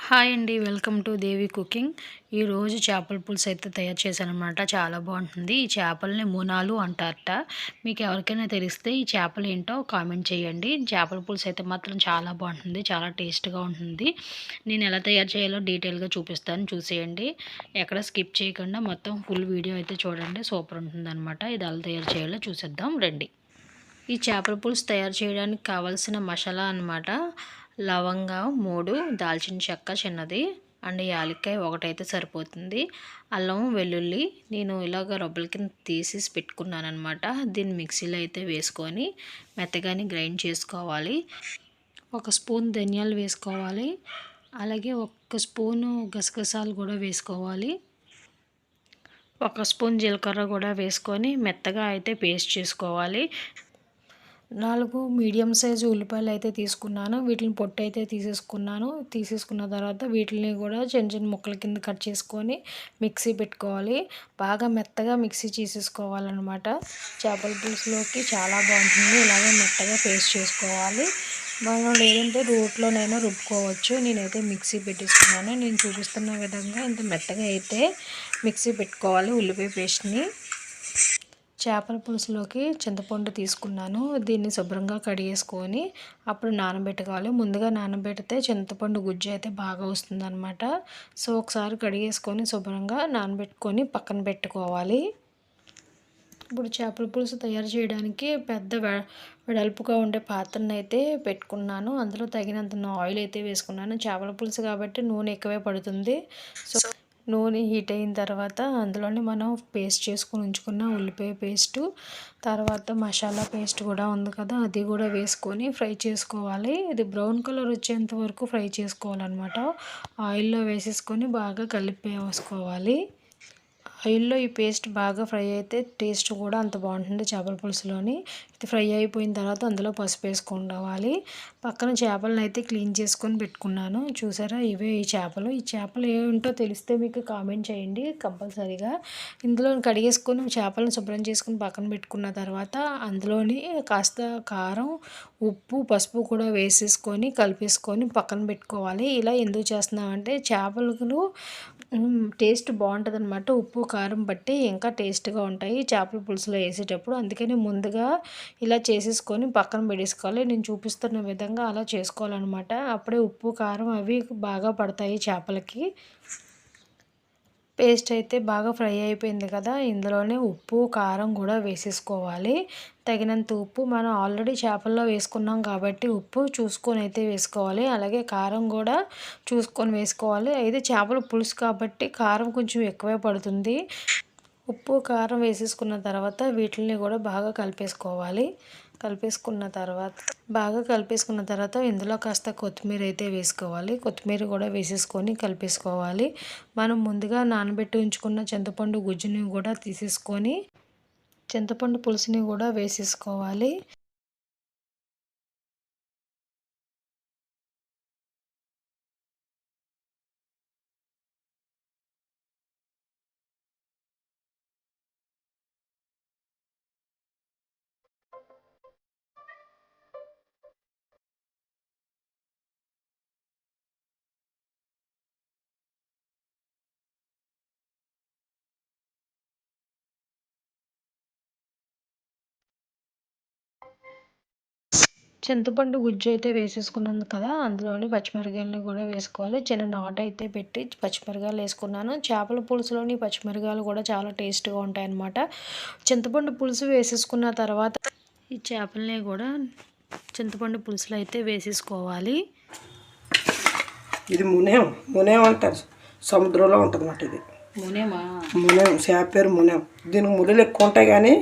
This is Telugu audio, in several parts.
హాయ్ అండి, వెల్కమ్ టు దేవి కుకింగ్. ఈరోజు చేపల పులుసు అయితే తయారు చేశానమాట. చాలా బాగుంటుంది. ఈ చేపల్ని మునాలు అంటారట. మీకు ఎవరికైనా తెలిస్తే ఈ చేపలు ఏంటో కామెంట్ చేయండి. చేపల పులుసు అయితే మాత్రం చాలా బాగుంటుంది, చాలా టేస్ట్గా ఉంటుంది. నేను ఎలా తయారు చేయాలో డీటెయిల్గా చూపిస్తాను, చూసేయండి. ఎక్కడ స్కిప్ చేయకుండా మొత్తం ఫుల్ వీడియో అయితే చూడండి. సూపర్ ఉంటుంది అనమాట. ఇది ఎలా తయారు చేయాలో చూసేద్దాం రండి. ఈ చేపల పులుసు తయారు చేయడానికి కావాల్సిన మసాలా అన్నమాట. లవంగా 3, దాల్చిన చెక్క చిన్నది అండ్ యాలక్కాయ ఒకటైతే సరిపోతుంది. అల్లం వెల్లుల్లి నేను ఇలాగ రబ్బల కింద తీసేసి పెట్టుకున్నాను అనమాట. దీన్ని మిక్సీలో అయితే వేసుకొని మెత్తగాని గ్రైండ్ చేసుకోవాలి. 1 స్పూన్ ధనియాలు వేసుకోవాలి. అలాగే 1 స్పూను గసగసాలు కూడా వేసుకోవాలి. 1 స్పూన్ జీలకర్ర కూడా వేసుకొని మెత్తగా అయితే పేస్ట్ చేసుకోవాలి. 4 మీడియం సైజు ఉల్లిపాయలు అయితే తీసుకున్నాను. వీటిని పొట్టు అయితే తీసేసుకున్న తర్వాత వీటిని కూడా చిన్న చిన్న ముక్కల కింద కట్ చేసుకొని మిక్సీ పెట్టుకోవాలి. బాగా మెత్తగా మిక్సీ చేసేసుకోవాలన్నమాట. చేపల పులుసులోకి చాలా బాగుంటుంది. ఇలాగే మెత్తగా పేస్ట్ చేసుకోవాలి. మనం లేదంటే రోట్లోనైనా రుబ్బుకోవచ్చు. నేనైతే మిక్సీ పెట్టేసుకున్నాను. నేను చూపిస్తున్న విధంగా ఇంత మెత్తగా అయితే మిక్సీ పెట్టుకోవాలి ఉల్లిపాయ పేస్ట్ని. చేపల పులుసులోకి చింతపండు తీసుకున్నాను. దీన్ని శుభ్రంగా కడిగేసుకొని అప్పుడు నానబెట్టుకోవాలి. ముందుగా నానబెడితే చింతపండు గుజ్జు అయితే బాగా వస్తుందన్నమాట. సో ఒకసారి కడిగేసుకొని శుభ్రంగా నానబెట్టుకొని పక్కన పెట్టుకోవాలి. ఇప్పుడు చేపల పులుసు తయారు చేయడానికి పెద్ద వెడల్పుగా ఉండే పాత్రను అయితే పెట్టుకున్నాను. అందులో తగినంత ఆయిల్ అయితే వేసుకున్నాను. చేపల పులుసు కాబట్టి నూనె ఎక్కువే పడుతుంది. సో నూనె హీట్ అయిన తర్వాత అందులోనే మనం పేస్ట్ చేసుకుని ఉంచుకున్న ఉల్లిపాయ పేస్టు, తర్వాత మసాలా పేస్ట్ కూడా ఉంది కదా, అది కూడా వేసుకొని ఫ్రై చేసుకోవాలి. ఇది బ్రౌన్ కలర్ వచ్చేంత వరకు ఫ్రై చేసుకోవాలన్నమాట. ఆయిల్లో వేసేసుకొని బాగా కలిపేసుకోవాలి. ఆయిల్లో ఈ పేస్ట్ బాగా ఫ్రై అయితే టేస్ట్ కూడా అంత బాగుంటుంది చేపల పులుసులోని. ఇది ఫ్రై అయిపోయిన తర్వాత అందులో పసుపు వేసుకోవాలి. పక్కన చేపలను అయితే క్లీన్ చేసుకొని పెట్టుకున్నాను. చూసారా, ఇవే ఈ చేపలు ఏంటో తెలిస్తే మీకు కామెంట్ చేయండి కంపల్సరీగా. ఇందులో కడిగేసుకొని చేపలను శుభ్రం చేసుకొని పక్కన పెట్టుకున్న తర్వాత అందులోని కాస్త కారం, ఉప్పు, పసుపు కూడా వేసేసుకొని కలిపేసుకొని పక్కన పెట్టుకోవాలి. ఇలా ఎందుకు చేస్తున్నామంటే చేపలు టేస్ట్ బాగుంటుంది అనమాట. ఉప్పు కారం బట్టి ఇంకా టేస్ట్గా ఉంటాయి చేపల పులుసులో వేసేటప్పుడు. అందుకని ముందుగా ఇలా చేసేసుకొని పక్కన పెట్టేసుకోవాలి. నేను చూపిస్తున్న విధంగా అలా చేసుకోవాలన్నమాట. అప్పుడే ఉప్పు కారం అవి బాగా పడతాయి చేపలకి. పేస్ట్ అయితే బాగా ఫ్రై అయిపోయింది కదా, ఇందులోనే ఉప్పు కారం కూడా వేసేసుకోవాలి. తగినంత ఉప్పు మనం ఆల్రెడీ చేపల్లో వేసుకున్నాం కాబట్టి ఉప్పు చూసుకొని అయితే వేసుకోవాలి. అలాగే కారం కూడా చూసుకొని వేసుకోవాలి. అయితే చేపల పులుసు కాబట్టి కారం కొంచెం ఎక్కువే పడుతుంది. ఉప్పు కారం వేసేసుకున్న తర్వాత వీటిని కూడా బాగా కలిపేసుకున్న తర్వాత ఇందులో కాస్త కొత్తిమీర అయితే వేసుకోవాలి. కొత్తిమీర కూడా వేసేసుకొని కలిపేసుకోవాలి. మనం ముందుగా నానబెట్టి ఉంచుకున్న చింతపండు గుజ్జుని కూడా తీసేసుకొని చింతపండు పులుసుని కూడా వేసేసుకోవాలి. చింతపండు గుజ్జు అయితే వేసేసుకున్నాను కదా, అందులోని పచ్చిమిరకాయలని కూడా వేసుకోవాలి. చిన్న నాటు అయితే పెట్టి పచ్చిమిరకాయలు వేసుకున్నాను. చేపల పులుసులోని పచ్చిమిరకాయలు కూడా చాలా టేస్ట్గా ఉంటాయన్నమాట. చింతపండు పులుసు వేసేసుకున్న తర్వాత ఈ చేపలని కూడా చింతపండు పులుసులో అయితే వేసేసుకోవాలి. ఇది మునేం అంటారు, సముద్రంలో ఉంటుంది అన్నమాట. ఇది మునేం చేప పేరు మునేం. దీనికి ముళ్ళు ఎక్కువ ఉంటాయి కానీ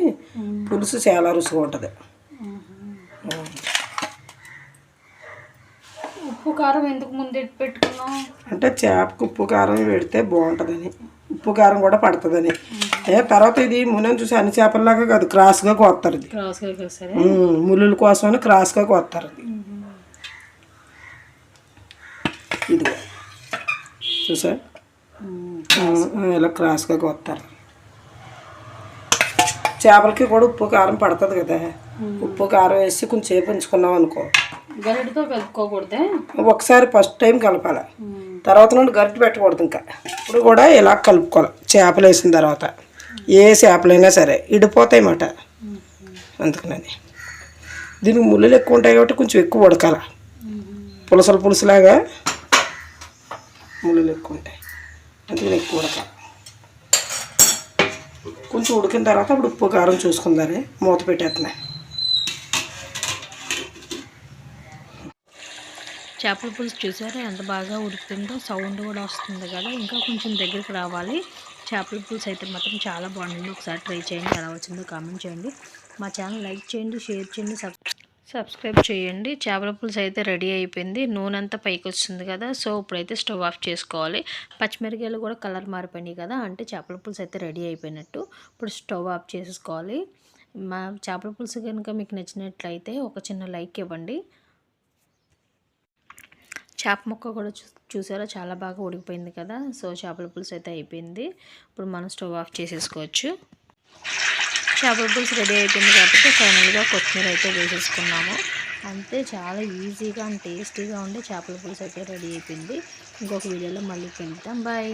పులుసు చాలా రుచిగా ఉంటుంది. ఉప్పు కారం ఎందుకు ముందే పెట్టుకున్నాం అంటే చేపకు ఉప్పు కారం పెడితే బాగుంటుందని, ఉప్పు కారం కూడా పడుతుందని. తర్వాత ఇది మునేం చూసి అన్ని చేపల్లాగా కాదు, క్రాస్గా కోస్తారు. ఇది ముళ్ళుల కోసమని క్రాస్గా కోస్తారు. ఇది చూసా, ఇలా క్రాస్గా కోస్తారు. చేపలకి కూడా ఉప్పు కారం పడుతుంది కదా, ఉప్పు కారం వేసి కొంచెం సేపు ఉంచుకున్నాం అనుకో గరిటతో కలుపుకోకూడదే? ఒకసారి ఫస్ట్ టైం కలపాలి, తర్వాత నుండి గరిటె పెట్టకూడదు. ఇంకా ఇప్పుడు కూడా ఇలా కలుపుకోవాలి. చేపలు వేసిన తర్వాత ఏ చేపలైనా సరే ఇడిపోతాయి అన్నమాట. అందుకని దీనికి ముళ్ళులు ఎక్కువ ఉంటాయి కాబట్టి కొంచెం ఎక్కువ ఉడకాల. పులుసులాగా ముళ్ళులు ఎక్కువ ఉంటాయి, అందుకని ఎక్కువ ఉడకాలి. కొంచెం ఉడికిన తర్వాత ఇప్పుడు ఉప్పు కారం చూసుకుందారే, మూత పెట్టేస్తున్నాయి. చేపల పులుసు చూసారా ఎంత బాగా ఉడుకుతుందో, సౌండ్ కూడా వస్తుంది కదా. ఇంకా కొంచెం దగ్గరికి రావాలి. చేపల పులుసు అయితే మాత్రం చాలా బాగుంటుంది. ఒకసారి ట్రై చేయండి, ఎలా వచ్చిందో కామెంట్ చేయండి. మా ఛానల్ లైక్ చేయండి, షేర్ చేయండి, సబ్స్క్రైబ్ చేయండి. చేపల పులుసు అయితే రెడీ అయిపోయింది. నూనె అంతా పైకి వస్తుంది కదా. సో ఇప్పుడైతే స్టవ్ ఆఫ్ చేసుకోవాలి. పచ్చిమిరకాయలు కూడా కలర్ మారిపోయినాయి కదా, అంటే చేపల పులుసు అయితే రెడీ అయిపోయినట్టు. ఇప్పుడు స్టవ్ ఆఫ్ చేసుకోవాలి. మా చేపల పులుసు కనుక మీకు నచ్చినట్లయితే ఒక చిన్న లైక్ ఇవ్వండి. చేప ముక్క కూడా చూసారా చాలా బాగా ఉడికిపోయింది కదా. సో చేపల పులుసు అయితే అయిపోయింది. ఇప్పుడు మనం స్టవ్ ఆఫ్ చేసేసుకోవచ్చు. చేపల పులుసు రెడీ అయిపోయింది కాబట్టి ఫైనల్గా కొత్తిమీర అయితే వేసేసుకున్నాము. అంతే, చాలా ఈజీగా అండ్ టేస్టీగా ఉండే చేపల పులుసు అయితే రెడీ అయిపోయింది. ఇంకొక వీడియోలో మళ్ళీ కలుద్దాం. బాయ్.